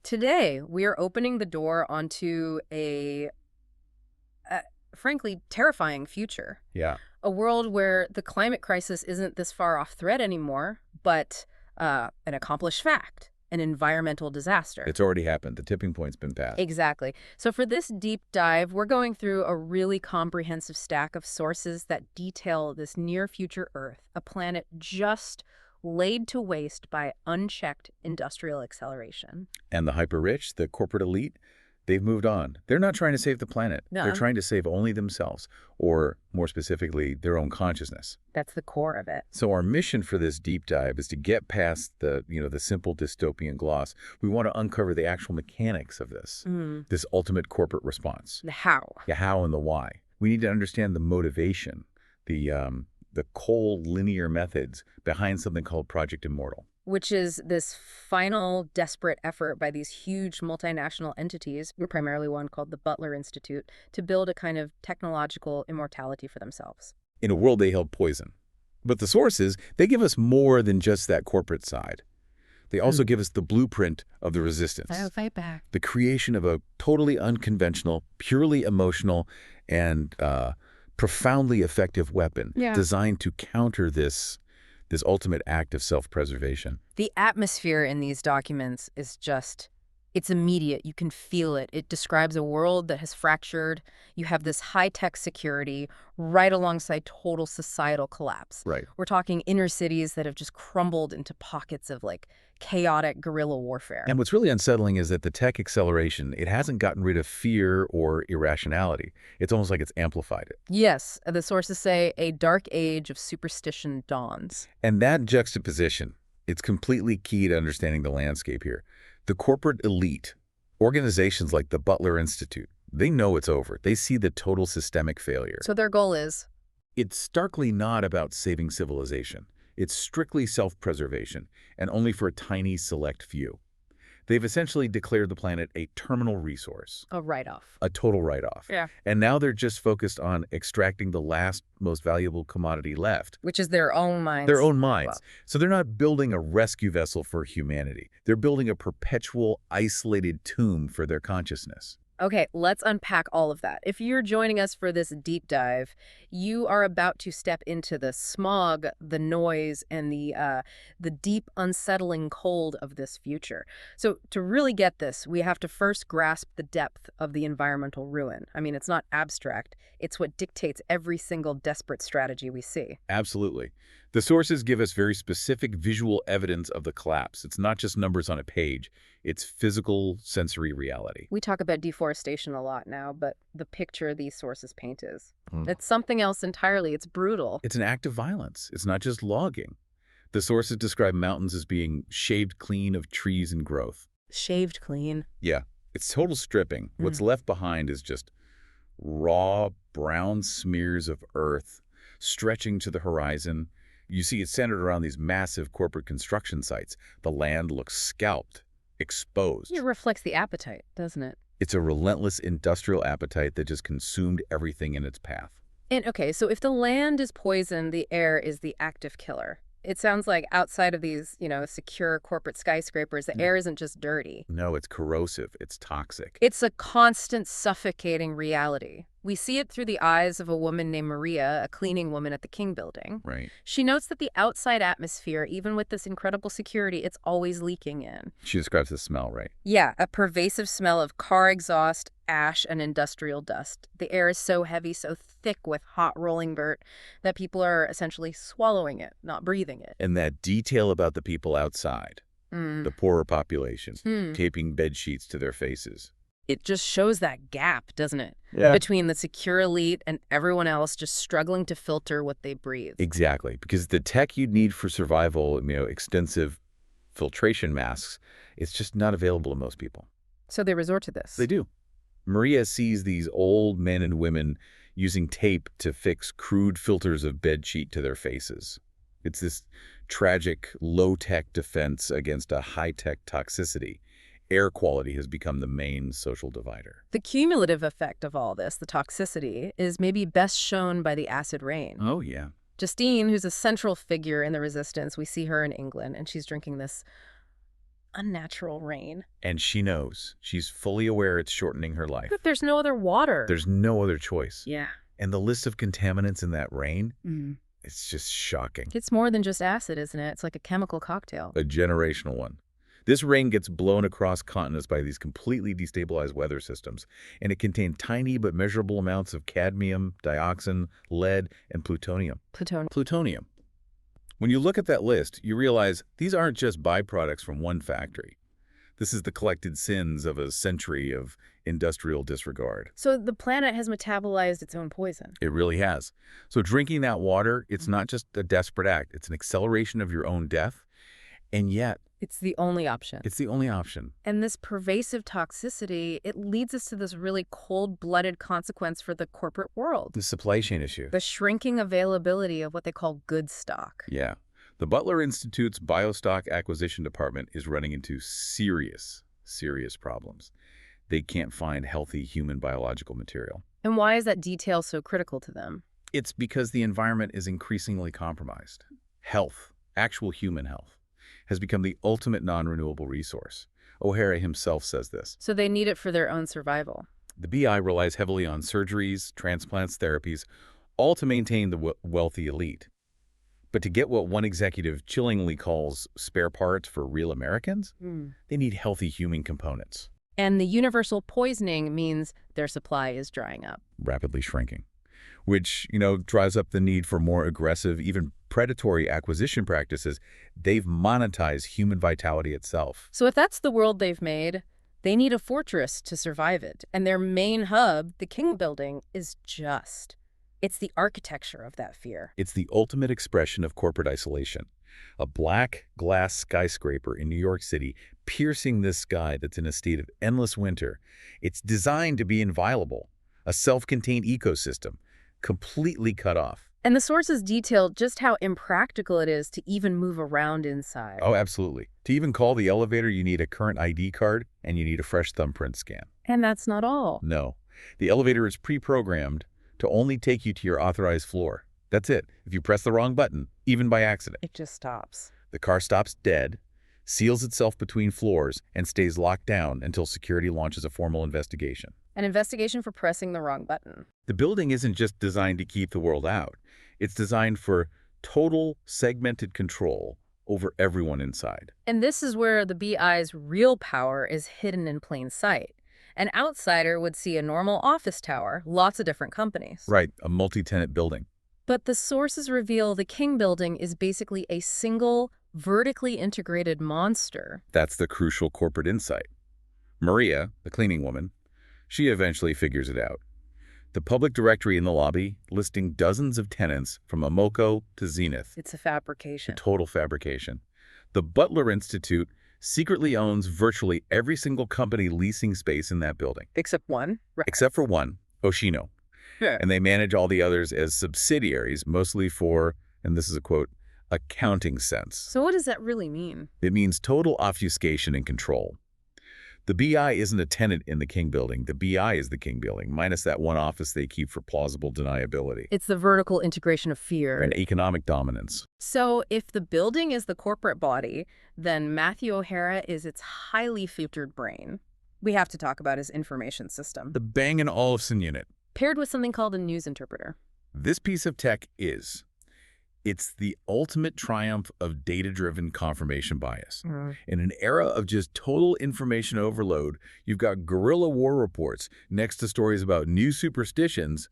Today, we are opening the door onto a frankly, terrifying future. Yeah, A world where the climate crisis isn't this far off threat anymore, but an accomplished fact, an environmental disaster. it's already happened. The tipping point's been passed. Exactly. So for this deep dive, we're going through a really comprehensive stack of sources that detail this near-future Earth, a planet just laid to waste by unchecked industrial acceleration. And the hyper-rich, the corporate elite, they've moved on. They're not trying to save the planet. They're No, trying to save only themselves, or more specifically, their own consciousness. that's the core of it. So our mission for this deep dive is to get past the simple dystopian gloss. We want to uncover the actual mechanics of this ultimate corporate response. The how. The how and the why. We need to understand the motivation, the cold linear methods behind something called Project Immortal. Which is this final desperate effort by these huge multinational entities, primarily one called the Butler Institute, to build a kind of technological immortality for themselves. In a world they held poison. But the sources, they give us more than just that corporate side. They also give us the blueprint of the resistance. I'll fight back. The creation of a totally unconventional, purely emotional, and profoundly effective weapon designed to counter this ultimate act of self-preservation. The atmosphere in these documents is just, it's immediate. You can feel it. It describes a world that has fractured. You have this high-tech security right alongside total societal collapse. Right. We're talking inner cities that have just crumbled into pockets of chaotic guerrilla warfare. And what's really unsettling is that the tech acceleration, it hasn't gotten rid of fear or irrationality. It's almost like it's amplified it. Yes, the sources say a dark age of superstition dawns. And that juxtaposition, it's completely key to understanding the landscape here. The corporate elite, organizations like the Butler Institute, they know it's over. They see the total systemic failure. So their goal is? It's starkly not about saving civilization. It's strictly self-preservation, and only for a tiny select few. They've essentially declared the planet a terminal resource. A write-off. A total write-off. Yeah. And now they're just focused on extracting the last, most valuable commodity left. Which is their own minds. Their own minds. Well. So they're not building a rescue vessel for humanity. They're building a perpetual, isolated tomb for their consciousness. Okay, let's unpack all of that. If you're joining us for this deep dive, you are about to step into the smog, the noise, and the deep, unsettling cold of this future. So to really get this, we have to first grasp the depth of the environmental ruin. I mean, it's not abstract. It's what dictates every single desperate strategy we see. Absolutely. The sources give us very specific visual evidence of the collapse. It's not just numbers on a page. It's physical, sensory reality. We talk about deforestation a lot now, but the picture these sources paint is. It's something else entirely. It's brutal. It's an act of violence. It's not just logging. The sources describe mountains as being shaved clean of trees and growth. Shaved clean. Yeah, it's total stripping. What's left behind is just raw, brown smears of earth stretching to the horizon. You see it's centered around these massive corporate construction sites. The land looks scalped, exposed. It reflects the appetite, doesn't it? It's a relentless industrial appetite that just consumed everything in its path. And okay, so if the land is poison, the air is the active killer. It sounds like outside of these, secure corporate skyscrapers, the air isn't just dirty. No, it's corrosive. It's toxic. It's a constant suffocating reality. We see it through the eyes of a woman named Maria, a cleaning woman at the King Building. Right. She notes that the outside atmosphere, even with this incredible security, it's always leaking in. She describes the smell, right? Yeah, a pervasive smell of car exhaust, ash, and industrial dust. The air is so heavy, so thick with hot rolling dirt that people are essentially swallowing it, not breathing it. And that detail about the people outside, the poorer population, taping bed sheets to their faces. It just shows that gap, doesn't it? Yeah. Between the secure elite and everyone else just struggling to filter what they breathe. Exactly, because the tech you'd need for survival, extensive filtration masks, it's just not available to most people. So they resort to this. They do. Maria sees these old men and women using tape to fix crude filters of bedsheet to their faces. It's this tragic, low-tech defense against a high-tech toxicity. Air quality has become the main social divider. The cumulative effect of all this, the toxicity, is maybe best shown by the acid rain. Oh, yeah. Justine, who's a central figure in the resistance, we see her in England, and she's drinking this Unnatural rain. And she knows. She's fully aware it's shortening her life. But there's no other water. There's no other choice. Yeah. And the list of contaminants in that rain, it's just shocking. It's more than just acid, isn't it? It's like a chemical cocktail. A generational one. This rain gets blown across continents by these completely destabilized weather systems, and it contained tiny but measurable amounts of cadmium, dioxin, lead, and plutonium. Plutonium. When you look at that list, you realize these aren't just byproducts from one factory. This is the collected sins of a century of industrial disregard. So the planet has metabolized its own poison. It really has. So drinking that water, it's not just a desperate act. It's an acceleration of your own death, and yet It's the only option. it's the only option. And this pervasive toxicity, it leads us to this really cold-blooded consequence for the corporate world. The supply chain issue. The shrinking availability of what they call good stock. Yeah. The Butler Institute's Biostock Acquisition Department is running into serious, serious problems. They can't find healthy human biological material. And why is that detail so critical to them? It's because the environment is increasingly compromised. Health, actual human health, has become the ultimate non-renewable resource. O'Hara himself says this. So they need it for their own survival. The BI relies heavily on surgeries, transplants, therapies, all to maintain the wealthy elite. But to get what one executive chillingly calls spare parts for real Americans, they need healthy human components. And the universal poisoning means their supply is drying up. Rapidly shrinking, which, drives up the need for more aggressive, even predatory acquisition practices. They've monetized human vitality itself. So if that's the world they've made, they need a fortress to survive it. And their main hub, the King Building, is it's the architecture of that fear. It's the ultimate expression of corporate isolation. A black glass skyscraper in New York City piercing this sky that's in a state of endless winter. It's designed to be inviolable, a self-contained ecosystem, completely cut off. And the sources detail just how impractical it is to even move around inside. Oh, absolutely. To even call the elevator, you need a current ID card and you need a fresh thumbprint scan. And that's not all. No. The elevator is pre-programmed to only take you to your authorized floor. That's it. If you press the wrong button, even by accident, It just stops. the car stops dead, seals itself between floors, and stays locked down until security launches a formal investigation. An investigation for pressing the wrong button. The building isn't just designed to keep the world out. It's designed for total segmented control over everyone inside. And this is where the BI's real power is hidden in plain sight. An outsider would see a normal office tower, lots of different companies. Right, a multi-tenant building. But the sources reveal the King Building is basically a single, vertically integrated monster. That's the crucial corporate insight. Maria, the cleaning woman, she eventually figures it out. The public directory in the lobby listing dozens of tenants from Amoco to Zenith. It's a fabrication. Total fabrication. The Butler Institute secretly owns virtually every single company leasing space in that building. Except one. Right. Except for one, Oshino. Yeah. And they manage all the others as subsidiaries, mostly for, and this is a quote, accounting sense. So what does that really mean? It means total obfuscation and control. The BI isn't a tenant in the King Building. The BI is the King Building, minus that one office they keep for plausible deniability It's the vertical integration of fear. and economic dominance. So if the building is the corporate body, then Matthew O'Hara is its highly filtered brain. We have to talk about his information system, The Bang & Olufsen unit. paired with something called a news interpreter. This piece of tech it's the ultimate triumph of data-driven confirmation bias. In an era of just total information overload, you've got guerrilla war reports next to stories about new superstitions.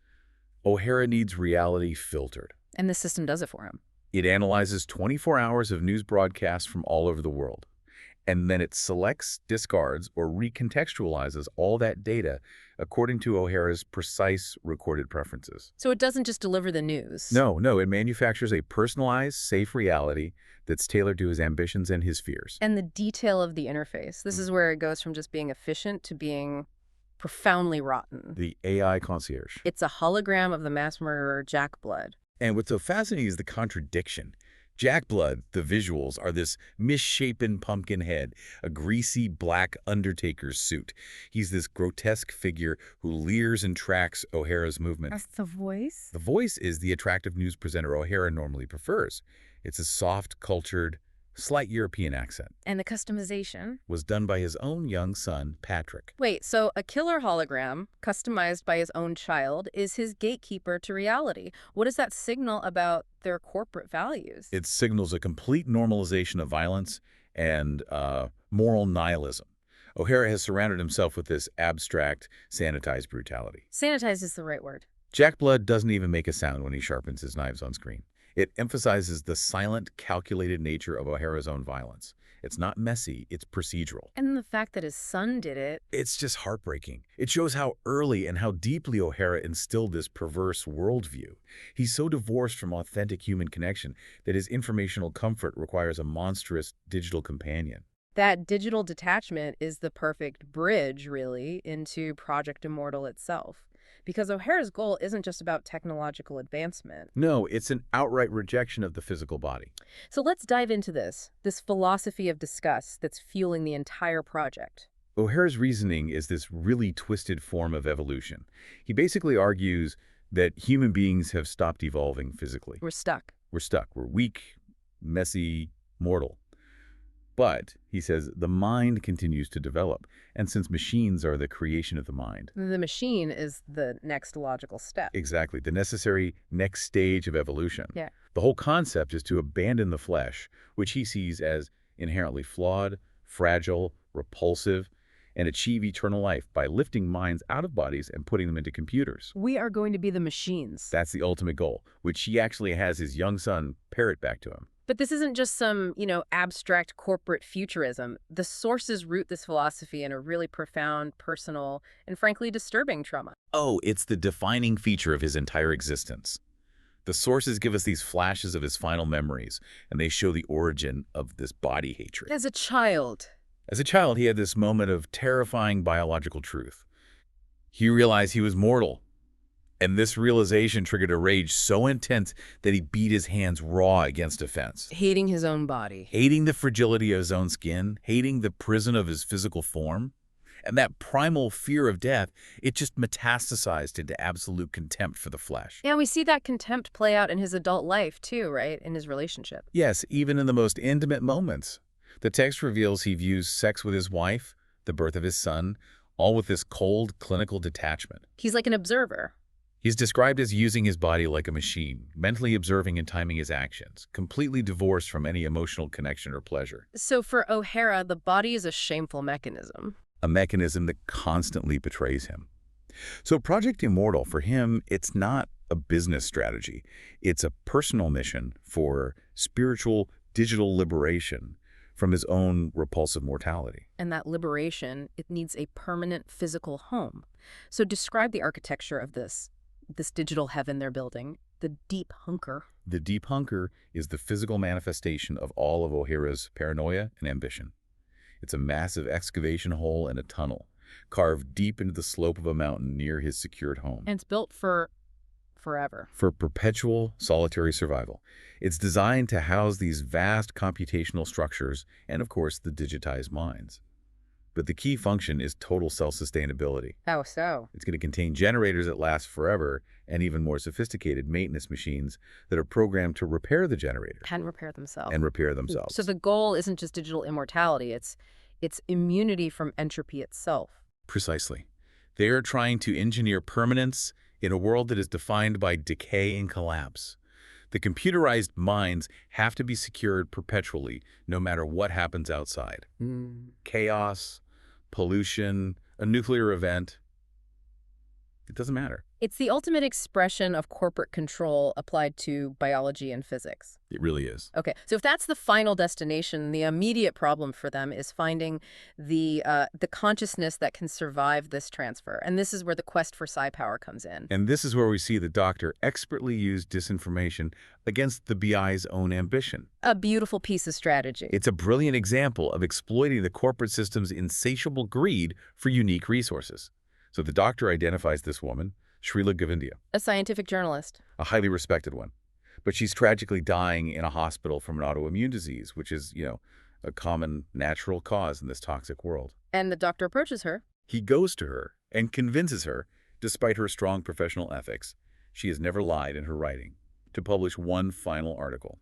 O'Hara needs reality filtered. And the system does it for him. It analyzes 24 hours of news broadcasts from all over the world, and then it selects, discards, or recontextualizes all that data according to O'Hara's precise recorded preferences. So it doesn't just deliver the news. No, it manufactures a personalized, safe reality that's tailored to his ambitions and his fears. And the detail of the interface. This is where it goes from just being efficient to being profoundly rotten. The AI concierge. It's a hologram of the mass murderer Jack Blood. And what's so fascinating is the contradiction. Jack Blood, the visuals, are this misshapen pumpkin head, a greasy black Undertaker's suit. He's this grotesque figure who leers and tracks O'Hara's movement. That's the voice? The voice is the attractive news presenter O'Hara normally prefers. It's a soft, cultured, slight European accent. And the customization? Was done by his own young son, Patrick. Wait, so a killer hologram, customized by his own child, is his gatekeeper to reality. What does that signal about their corporate values? It signals a complete normalization of violence and moral nihilism. O'Hara has surrounded himself with this abstract, sanitized brutality. Sanitize is the right word. Jack Blood doesn't even make a sound when he sharpens his knives on screen. It emphasizes the silent, calculated nature of O'Hara's own violence. It's not messy, it's procedural. And the fact that his son did it. It's just heartbreaking. It shows how early and how deeply O'Hara instilled this perverse worldview. He's so divorced from authentic human connection that his informational comfort requires a monstrous digital companion. That digital detachment is the perfect bridge, really, into Project Immortal itself. Because O'Hara's goal isn't just about technological advancement. No, it's an outright rejection of the physical body. So let's dive into this philosophy of disgust that's fueling the entire project. O'Hara's reasoning is this really twisted form of evolution. He basically argues that human beings have stopped evolving physically. We're stuck. We're stuck. We're weak, messy, mortal. But, he says, the mind continues to develop. And since machines are the creation of the mind. The machine is the next logical step. Exactly. The necessary next stage of evolution. Yeah. The whole concept is to abandon the flesh, which he sees as inherently flawed, fragile, repulsive, and achieve eternal life by lifting minds out of bodies and putting them into computers. We are going to be the machines. That's the ultimate goal, which he actually has his young son parrot back to him. But this isn't just some, abstract corporate futurism. The sources root this philosophy in a really profound, personal, and frankly disturbing trauma. Oh, it's the defining feature of his entire existence. The sources give us these flashes of his final memories, and they show the origin of this body hatred. As a child. As a child, he had this moment of terrifying biological truth. He realized he was mortal. And this realization triggered a rage so intense that he beat his hands raw against a fence. Hating his own body. Hating the fragility of his own skin, hating the prison of his physical form. And that primal fear of death, it just metastasized into absolute contempt for the flesh. Yeah, we see that contempt play out in his adult life too, right? In his relationship. Yes, even in the most intimate moments. The text reveals he views sex with his wife, the birth of his son, all with this cold, clinical detachment. He's like an observer. He's described as using his body like a machine, mentally observing and timing his actions, completely divorced from any emotional connection or pleasure. So for O'Hara, the body is a shameful mechanism. A mechanism that constantly betrays him. So Project Immortal, for him, it's not a business strategy. It's a personal mission for spiritual, digital liberation from his own repulsive mortality. And that liberation, it needs a permanent physical home. So describe the architecture of this digital heaven they're building, the deep hunker. The deep hunker is the physical manifestation of all of O'Hara's paranoia and ambition. It's a massive excavation hole and a tunnel, carved deep into the slope of a mountain near his secured home. And it's built for forever. For perpetual solitary survival. It's designed to house these vast computational structures and, of course, the digitized minds. But the key function is total self-sustainability. How so? It's going to contain generators that last forever and even more sophisticated maintenance machines that are programmed to repair the generator. And repair themselves. And repair themselves. So the goal isn't just digital immortality, it's immunity from entropy itself. Precisely. They are trying to engineer permanence in a world that is defined by decay and collapse. The computerized minds have to be secured perpetually, no matter what happens outside. Chaos, pollution, a nuclear event. It doesn't matter. It's the ultimate expression of corporate control applied to biology and physics. It really is. Okay, so if that's the final destination, the immediate problem for them is finding the consciousness that can survive this transfer. And this is where the quest for psi power comes in. And this is where we see the Doctor expertly use disinformation against the BI's own ambition. A beautiful piece of strategy. It's a brilliant example of exploiting the corporate system's insatiable greed for unique resources. So the Doctor identifies this woman, Srila Govindia. A scientific journalist. A highly respected one. But she's tragically dying in a hospital from an autoimmune disease, which is, a common natural cause in this toxic world. And the Doctor approaches her. He goes to her and convinces her, despite her strong professional ethics, she has never lied in her writing, to publish one final article.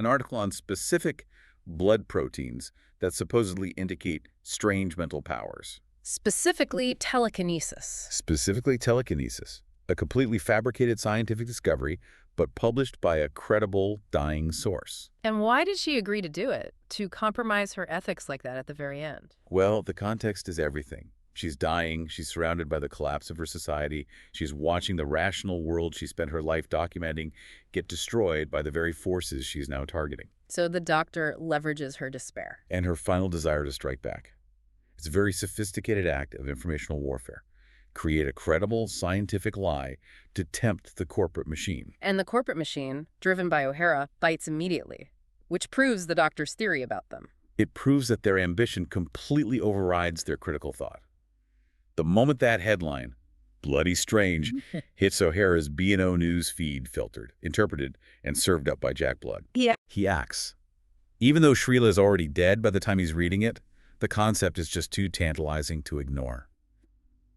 An article on specific blood proteins that supposedly indicate strange mental powers. Specifically, telekinesis. Specifically telekinesis, a completely fabricated scientific discovery, but published by a credible, dying source. And why did she agree to do it? To compromise her ethics like that at the very end? Well, the context is everything. She's dying, she's surrounded by the collapse of her society, she's watching the rational world she spent her life documenting get destroyed by the very forces she's now targeting. So the doctor leverages her despair. And her final desire to strike back. It's a very sophisticated act of informational warfare. Create a credible scientific lie to tempt the corporate machine. And the corporate machine, driven by O'Hara, bites immediately, which proves the doctor's theory about them. It proves that their ambition completely overrides their critical thought. The moment that headline, Bloody Strange, hits O'Hara's B&O News feed filtered, interpreted, and served up by Jack Blood, he acts. Even though Srila is already dead by the time he's reading it, the concept is just too tantalizing to ignore.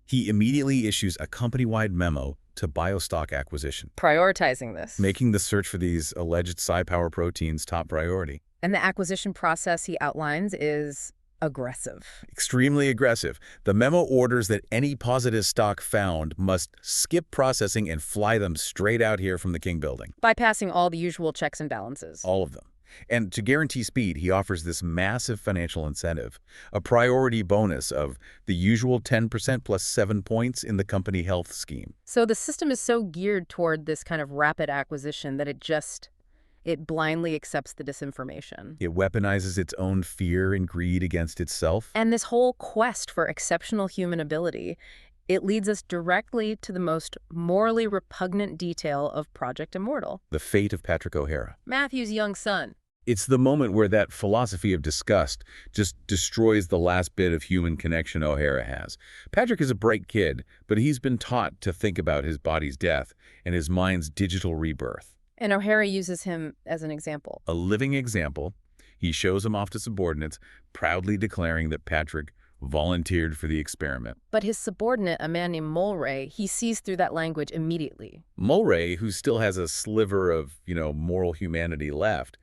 He immediately issues a company-wide memo to Biostock Acquisition, Prioritizing this. making the search for these alleged psi-power proteins top priority. And the acquisition process he outlines is aggressive. Extremely aggressive. The memo orders that any positive stock found must skip processing and fly them straight out here from the King building. Bypassing all the usual checks and balances. All of them. And to guarantee speed, he offers this massive financial incentive, a priority bonus of the usual 10% plus 7 points in the company health scheme. So the system is so geared toward this kind of rapid acquisition that it blindly accepts the disinformation. It weaponizes its own fear and greed against itself. And this whole quest for exceptional human ability, it leads us directly to the most morally repugnant detail of Project Immortal. The fate of Patrick O'Hara. Matthew's young son. It's the moment where that philosophy of disgust just destroys the last bit of human connection O'Hara has. Patrick is a bright kid, but he's been taught to think about his body's death and his mind's digital rebirth. And O'Hara uses him as an example. A living example. He shows him off to subordinates, proudly declaring that Patrick volunteered for the experiment. But his subordinate, a man named Mulray, he sees through that language immediately. Mulray, who still has a sliver of, moral humanity left,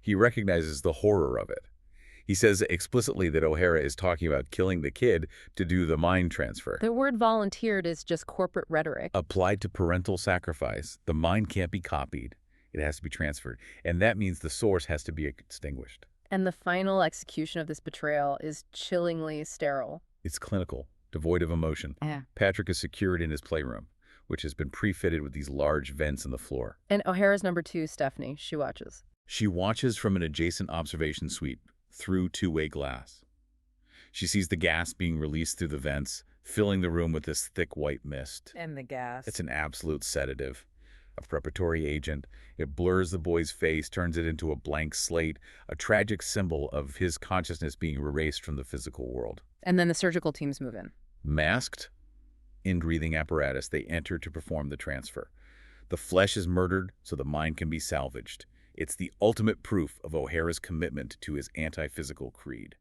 he recognizes the horror of it. He says explicitly that O'Hara is talking about killing the kid to do the mind transfer. The word volunteered is just corporate rhetoric. Applied to parental sacrifice, the mind can't be copied. It has to be transferred. And that means the source has to be extinguished. And the final execution of this betrayal is chillingly sterile. It's clinical, devoid of emotion. Patrick is secured in his playroom, which has been pre-fitted with these large vents in the floor. And O'Hara's number 2, Stephanie, she watches. She watches from an adjacent observation suite through two-way glass. She sees the gas being released through the vents, filling the room with this thick white mist. And the gas. It's an absolute sedative, a preparatory agent. It blurs the boy's face, turns it into a blank slate, a tragic symbol of his consciousness being erased from the physical world. And then the surgical teams move in. Masked, in breathing apparatus, they enter to perform the transfer. The flesh is murdered so the mind can be salvaged. It's the ultimate proof of O'Hara's commitment to his anti-physical creed.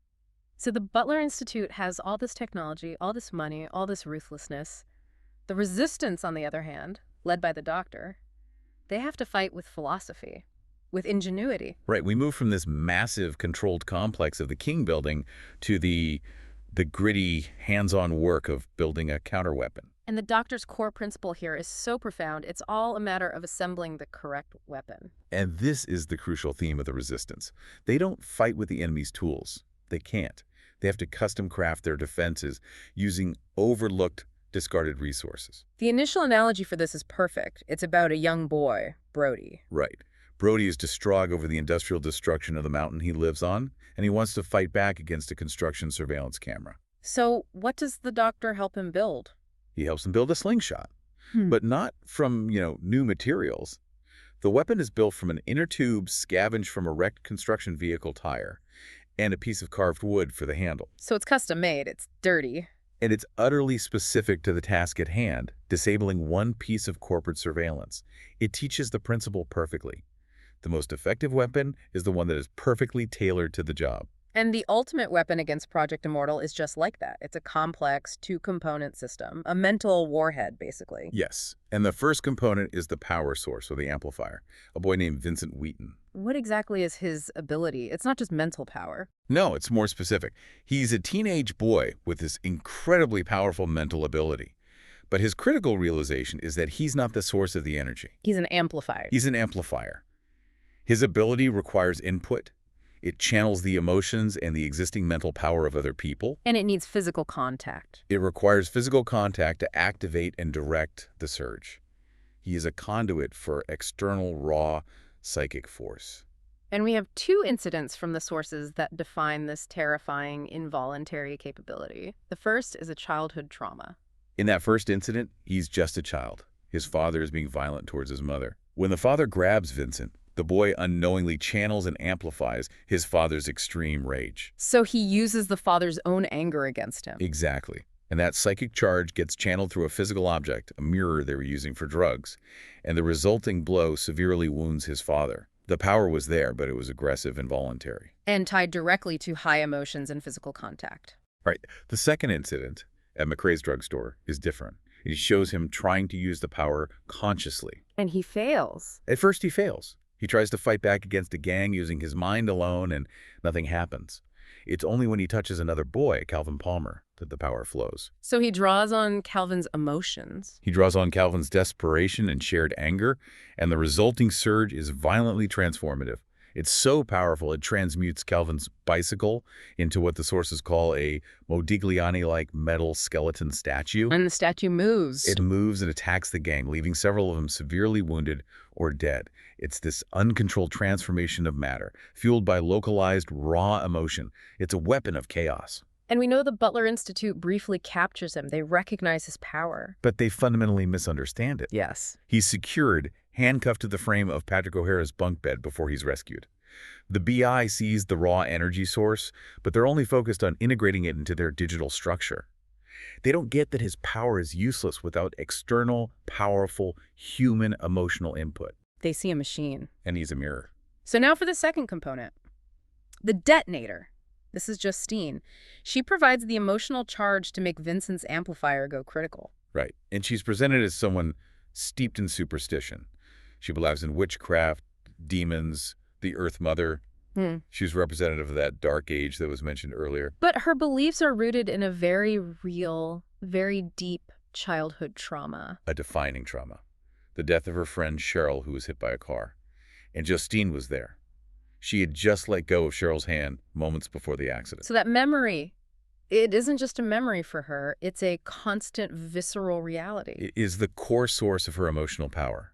So the Butler Institute has all this technology, all this money, all this ruthlessness. The resistance, on the other hand, led by the doctor, they have to fight with philosophy, with ingenuity. Right, we move from this massive controlled complex of the King building to the gritty, hands-on work of building a counterweapon. And the doctor's core principle here is so profound, it's all a matter of assembling the correct weapon. And this is the crucial theme of the resistance. They don't fight with the enemy's tools. They can't. They have to custom craft their defenses using overlooked, discarded resources. The initial analogy for this is perfect. It's about a young boy, Brody. Right. Brody is distraught over the industrial destruction of the mountain he lives on, and he wants to fight back against a construction surveillance camera. So what does the doctor help him build? He helps him build a slingshot, but not from, new materials. The weapon is built from an inner tube scavenged from a wrecked construction vehicle tire and a piece of carved wood for the handle. So it's custom made, it's dirty. And it's utterly specific to the task at hand, disabling one piece of corporate surveillance. It teaches the principle perfectly. The most effective weapon is the one that is perfectly tailored to the job. And the ultimate weapon against Project Immortal is just like that. It's a complex, two-component system, a mental warhead, basically. Yes, and the first component is the power source, or the amplifier, a boy named Vincent Wheaton. What exactly is his ability? It's not just mental power. No, it's more specific. He's a teenage boy with this incredibly powerful mental ability. But his critical realization is that he's not the source of the energy. He's an amplifier. He's an amplifier. His ability requires input. It channels the emotions and the existing mental power of other people. And it needs physical contact. It requires physical contact to activate and direct the surge. He is a conduit for external, raw, psychic force. And we have two incidents from the sources that define this terrifying involuntary capability. The first is a childhood trauma. In that first incident, he's just a child. His father is being violent towards his mother. When the father grabs Vincent, the boy unknowingly channels and amplifies his father's extreme rage. So he uses the father's own anger against him. Exactly. And that psychic charge gets channeled through a physical object, a mirror they were using for drugs, and the resulting blow severely wounds his father. The power was there, but it was aggressive and voluntary. And tied directly to high emotions and physical contact. Right. The second incident at McRae's drugstore is different. It shows him trying to use the power consciously. And he fails. At first, he fails. He tries to fight back against a gang using his mind alone, and nothing happens. It's only when he touches another boy, Calvin Palmer, that the power flows. So he draws on Calvin's emotions. He draws on Calvin's desperation and shared anger, and the resulting surge is violently transformative. It's so powerful it transmutes Calvin's bicycle into what the sources call a Modigliani-like metal skeleton statue. And the statue moves. It moves and attacks the gang, leaving several of them severely wounded or dead. It's this uncontrolled transformation of matter, fueled by localized, raw emotion. It's a weapon of chaos. And we know the Butler Institute briefly captures him. They recognize his power. But they fundamentally misunderstand it. Yes. He's secured, handcuffed to the frame of Patrick O'Hara's bunk bed before he's rescued. The BI sees the raw energy source, but they're only focused on integrating it into their digital structure. They don't get that his power is useless without external, powerful, human emotional input. They see a machine. And he's a mirror. So now for the second component. The detonator. This is Justine. She provides the emotional charge to make Vincent's amplifier go critical. Right. And she's presented as someone steeped in superstition. She believes in witchcraft, demons, the Earth Mother. She's representative of that dark age that was mentioned earlier. But her beliefs are rooted in a very real, very deep childhood trauma. A defining trauma. The death of her friend Cheryl, who was hit by a car. And Justine was there. She had just let go of Cheryl's hand moments before the accident. So that memory, it isn't just a memory for her. It's a constant, visceral reality. It is the core source of her emotional power.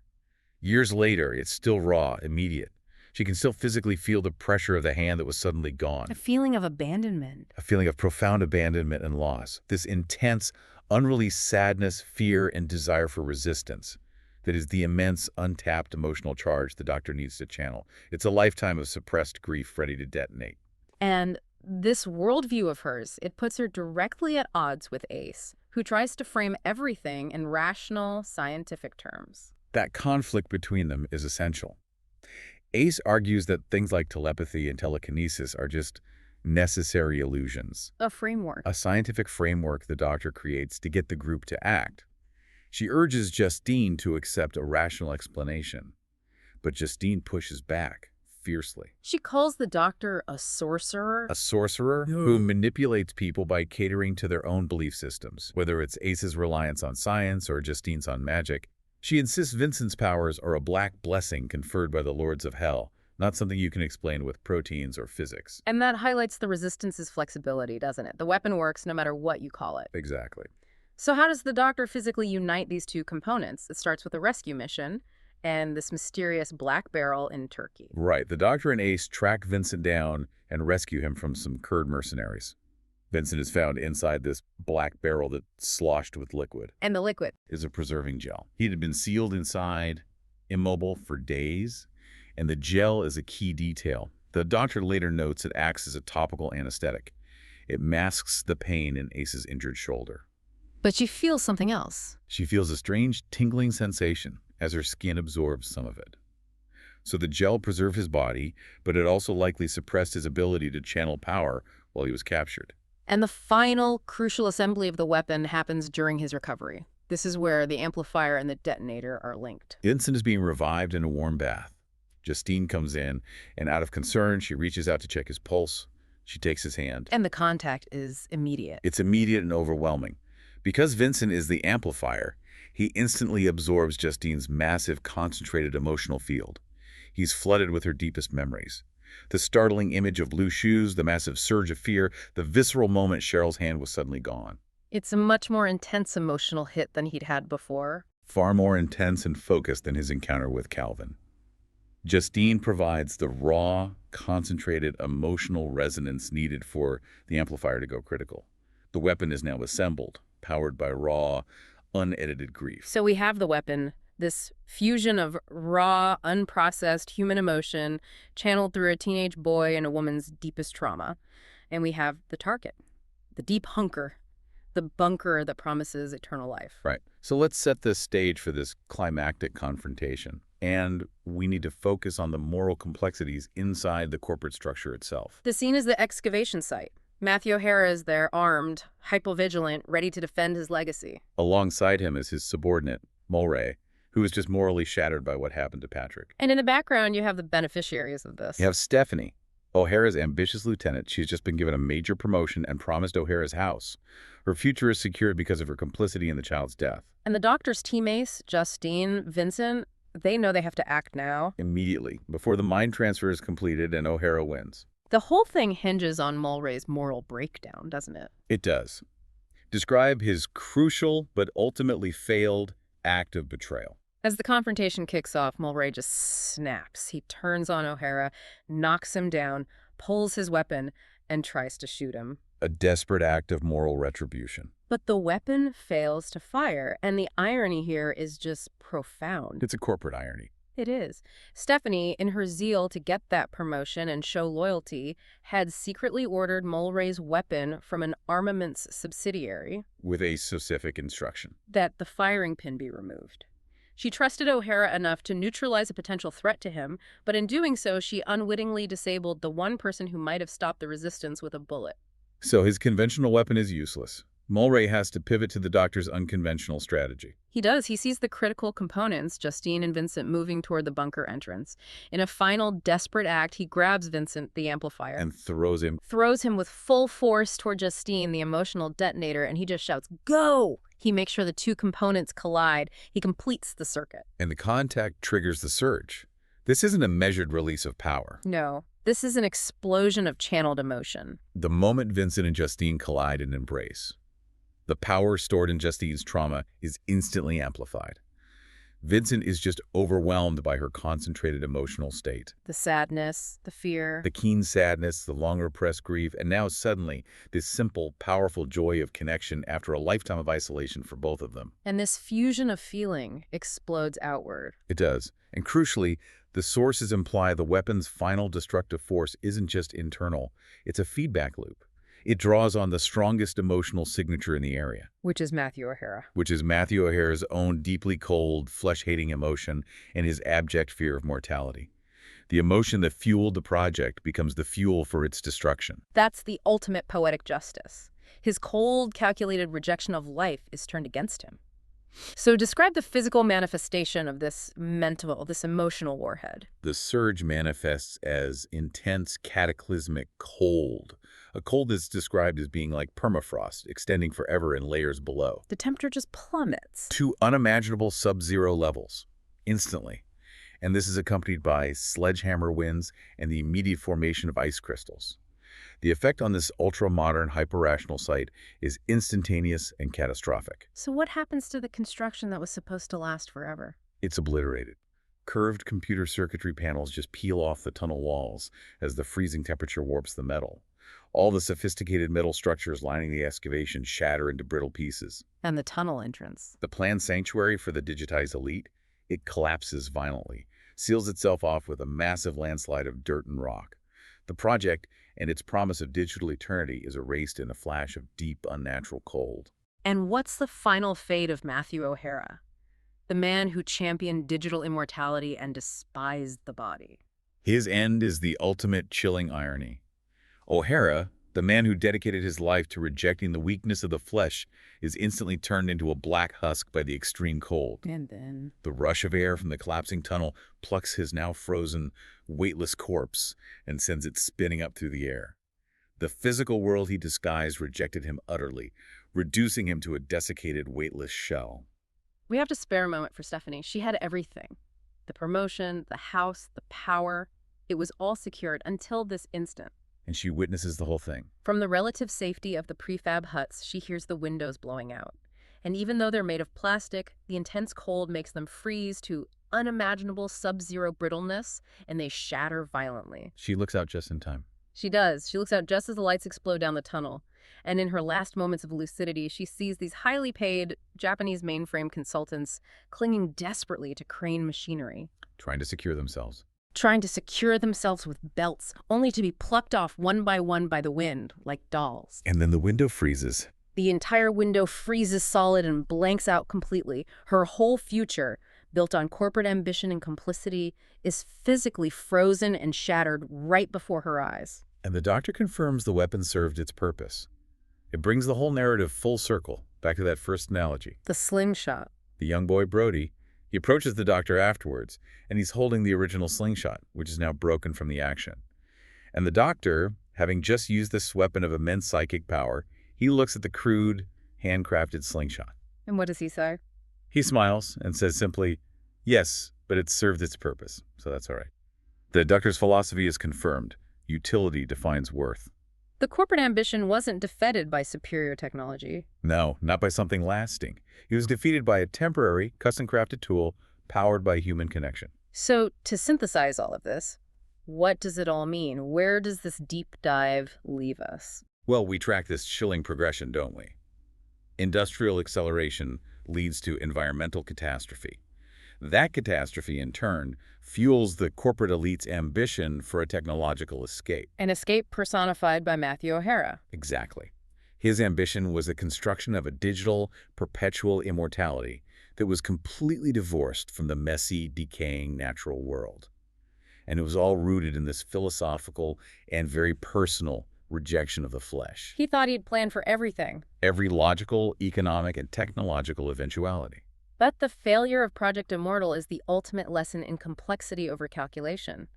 Years later, it's still raw, immediate. She can still physically feel the pressure of the hand that was suddenly gone. A feeling of abandonment. A feeling of profound abandonment and loss. This intense, unreleased sadness, fear, and desire for resistance. That is the immense, untapped emotional charge the doctor needs to channel. It's a lifetime of suppressed grief ready to detonate. And this worldview of hers, it puts her directly at odds with Ace, who tries to frame everything in rational, scientific terms. That conflict between them is essential. Ace argues that things like telepathy and telekinesis are just necessary illusions. A framework. A scientific framework the doctor creates to get the group to act. She urges Justine to accept a rational explanation, but Justine pushes back fiercely. She calls the doctor a sorcerer. A sorcerer who manipulates people by catering to their own belief systems, whether it's Ace's reliance on science or Justine's on magic. She insists Vincent's powers are a black blessing conferred by the lords of hell, not something you can explain with proteins or physics. And that highlights the resistance's flexibility, doesn't it? The weapon works no matter what you call it. Exactly. So how does the doctor physically unite these two components? It starts with a rescue mission and this mysterious black barrel in Turkey. Right. The doctor and Ace track Vincent down and rescue him from some Kurd mercenaries. Vincent is found inside this black barrel that's sloshed with liquid. And the liquid is a preserving gel. He had been sealed inside, immobile for days, and the gel is a key detail. The doctor later notes it acts as a topical anesthetic. It masks the pain in Ace's injured shoulder. But she feels something else. She feels a strange tingling sensation as her skin absorbs some of it. So the gel preserved his body, but it also likely suppressed his ability to channel power while he was captured. And the final crucial assembly of the weapon happens during his recovery. This is where the amplifier and the detonator are linked. Vincent is being revived in a warm bath. Justine comes in, and out of concern, she reaches out to check his pulse. She takes his hand. And the contact is immediate. It's immediate and overwhelming. Because Vincent is the amplifier, he instantly absorbs Justine's massive, concentrated emotional field. He's flooded with her deepest memories. The startling image of blue shoes, the massive surge of fear, the visceral moment Cheryl's hand was suddenly gone. It's a much more intense emotional hit than he'd had before. Far more intense and focused than his encounter with Calvin. Justine provides the raw, concentrated emotional resonance needed for the amplifier to go critical. The weapon is now assembled, powered by raw, unedited grief. So we have the weapon, this fusion of raw, unprocessed human emotion channeled through a teenage boy and a woman's deepest trauma. And we have the target, the deep hunker, the bunker that promises eternal life. Right. So let's set the stage for this climactic confrontation. And we need to focus on the moral complexities inside the corporate structure itself. The scene is the excavation site. Matthew O'Hara is there, armed, hypovigilant, ready to defend his legacy. Alongside him is his subordinate, Mulray, who is just morally shattered by what happened to Patrick. And in the background, you have the beneficiaries of this. You have Stephanie, O'Hara's ambitious lieutenant. She's just been given a major promotion and promised O'Hara's house. Her future is secured because of her complicity in the child's death. And the doctor's teammates, Justine, Vincent, they know they have to act now. Immediately, before the mind transfer is completed and O'Hara wins. The whole thing hinges on Mulray's moral breakdown, doesn't it? It does. Describe his crucial but ultimately failed act of betrayal. As the confrontation kicks off, Mulray just snaps. He turns on O'Hara, knocks him down, pulls his weapon, and tries to shoot him. A desperate act of moral retribution. But the weapon fails to fire, and the irony here is just profound. It's a corporate irony. It is. Stephanie, in her zeal to get that promotion and show loyalty, had secretly ordered Mulray's weapon from an armaments subsidiary. With a specific instruction. That the firing pin be removed. She trusted O'Hara enough to neutralize a potential threat to him, but in doing so, she unwittingly disabled the one person who might have stopped the resistance with a bullet. So his conventional weapon is useless. Mulray has to pivot to the doctor's unconventional strategy. He does. He sees the critical components, Justine and Vincent, moving toward the bunker entrance. In a final, desperate act, he grabs Vincent, the amplifier. And throws him. Throws him with full force toward Justine, the emotional detonator, and he just shouts, "Go!" He makes sure the two components collide. He completes the circuit. And the contact triggers the surge. This isn't a measured release of power. No. This is an explosion of channeled emotion. The moment Vincent and Justine collide and embrace, the power stored in Justine's trauma is instantly amplified. Vincent is just overwhelmed by her concentrated emotional state. The sadness, the fear. The keen sadness, the long-repressed grief, and now suddenly this simple, powerful joy of connection after a lifetime of isolation for both of them. And this fusion of feeling explodes outward. It does. And crucially, the sources imply the weapon's final destructive force isn't just internal, it's a feedback loop. It draws on the strongest emotional signature in the area. Which is Matthew O'Hara. Which is Matthew O'Hara's own deeply cold, flesh-hating emotion and his abject fear of mortality. The emotion that fueled the project becomes the fuel for its destruction. That's the ultimate poetic justice. His cold, calculated rejection of life is turned against him. So describe the physical manifestation of this emotional warhead. The surge manifests as intense, cataclysmic cold. A cold is described as being like permafrost, extending forever in layers below. The temperature just plummets. To unimaginable sub-zero levels, instantly. And this is accompanied by sledgehammer winds and the immediate formation of ice crystals. The effect on this ultra-modern, hyper-rational site is instantaneous and catastrophic. So what happens to the construction that was supposed to last forever? It's obliterated. Curved computer circuitry panels just peel off the tunnel walls as the freezing temperature warps the metal. All the sophisticated metal structures lining the excavation shatter into brittle pieces. And the tunnel entrance. The planned sanctuary for the digitized elite, it collapses violently, seals itself off with a massive landslide of dirt and rock. The project and its promise of digital eternity is erased in a flash of deep, unnatural cold. And what's the final fate of Matthew O'Hara, the man who championed digital immortality and despised the body? His end is the ultimate chilling irony. O'Hara, The man who dedicated his life to rejecting the weakness of the flesh is instantly turned into a black husk by the extreme cold. And then... The rush of air from the collapsing tunnel plucks his now frozen, weightless corpse and sends it spinning up through the air. The physical world he disguised rejected him utterly, reducing him to a desiccated, weightless shell. We have to spare a moment for Stephanie. She had everything. The promotion, the house, the power. It was all secured until this instant. And she witnesses the whole thing. From the relative safety of the prefab huts, she hears the windows blowing out. And even though they're made of plastic, the intense cold makes them freeze to unimaginable sub-zero brittleness, and they shatter violently. She looks out just in time. She does. She looks out just as the lights explode down the tunnel. And in her last moments of lucidity, she sees these highly paid Japanese mainframe consultants clinging desperately to crane machinery. Trying to secure themselves. Trying to secure themselves with belts, only to be plucked off one by the wind, like dolls. And then the window freezes. The entire window freezes solid and blanks out completely. Her whole future, built on corporate ambition and complicity, is physically frozen and shattered right before her eyes. And the doctor confirms the weapon served its purpose. It brings the whole narrative full circle, back to that first analogy. The slingshot. The young boy, Brody, he approaches the doctor afterwards, and he's holding the original slingshot, which is now broken from the action. And the doctor, having just used this weapon of immense psychic power, he looks at the crude, handcrafted slingshot. And what does he say? He smiles and says simply, "Yes, but it served its purpose, so that's all right." The doctor's philosophy is confirmed. Utility defines worth. The corporate ambition wasn't defeated by superior technology. No, not by something lasting. He was defeated by a temporary, custom-crafted tool powered by human connection. So, to synthesize all of this, what does it all mean? Where does this deep dive leave us? Well, we track this chilling progression, don't we? Industrial acceleration leads to environmental catastrophe. That catastrophe, in turn, fuels the corporate elite's ambition for a technological escape. An escape personified by Matthew O'Hara. Exactly. His ambition was the construction of a digital, perpetual immortality that was completely divorced from the messy, decaying natural world. And it was all rooted in this philosophical and very personal rejection of the flesh. He thought he'd planned for everything. Every logical, economic, and technological eventuality. But the failure of Project Immortal is the ultimate lesson in complexity over calculation.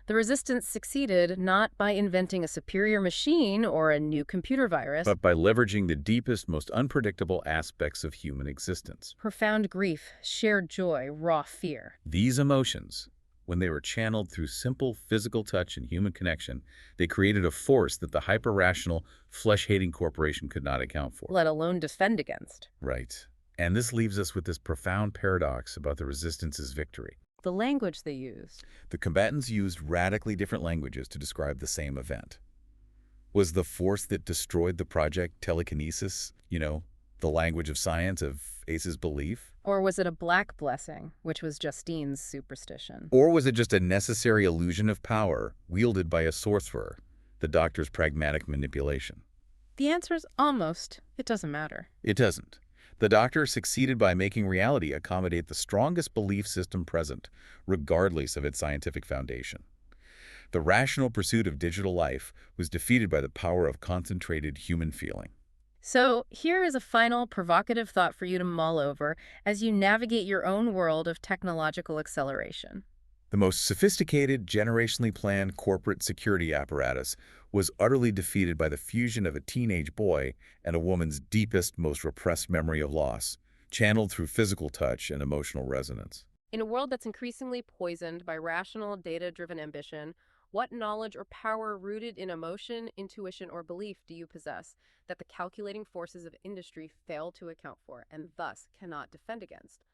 The resistance succeeded not by inventing a superior machine or a new computer virus, But by leveraging the deepest, most unpredictable aspects of human existence. profound grief, shared joy, raw fear. These emotions, when they were channeled through simple physical touch and human connection, they created a force that the hyper-rational, flesh-hating corporation could not account for. Let alone defend against. Right. And this leaves us with this profound paradox about the resistance's victory. The language they used. The combatants used radically different languages to describe the same event. Was the force that destroyed the project telekinesis, the language of science, of Ace's belief? Or was it a black blessing, which was Justine's superstition? Or was it just a necessary illusion of power wielded by a sorcerer, the doctor's pragmatic manipulation? The answer is almost. It doesn't matter. It doesn't. The doctor succeeded by making reality accommodate the strongest belief system present, regardless of its scientific foundation. The rational pursuit of digital life was defeated by the power of concentrated human feeling. So here is a final provocative thought for you to mull over as you navigate your own world of technological acceleration. The most sophisticated, generationally planned corporate security apparatus was utterly defeated by the fusion of a teenage boy and a woman's deepest, most repressed memory of loss, channeled through physical touch and emotional resonance. In a world that's increasingly poisoned by rational, data-driven ambition, what knowledge or power rooted in emotion, intuition, or belief do you possess that the calculating forces of industry fail to account for and thus cannot defend against?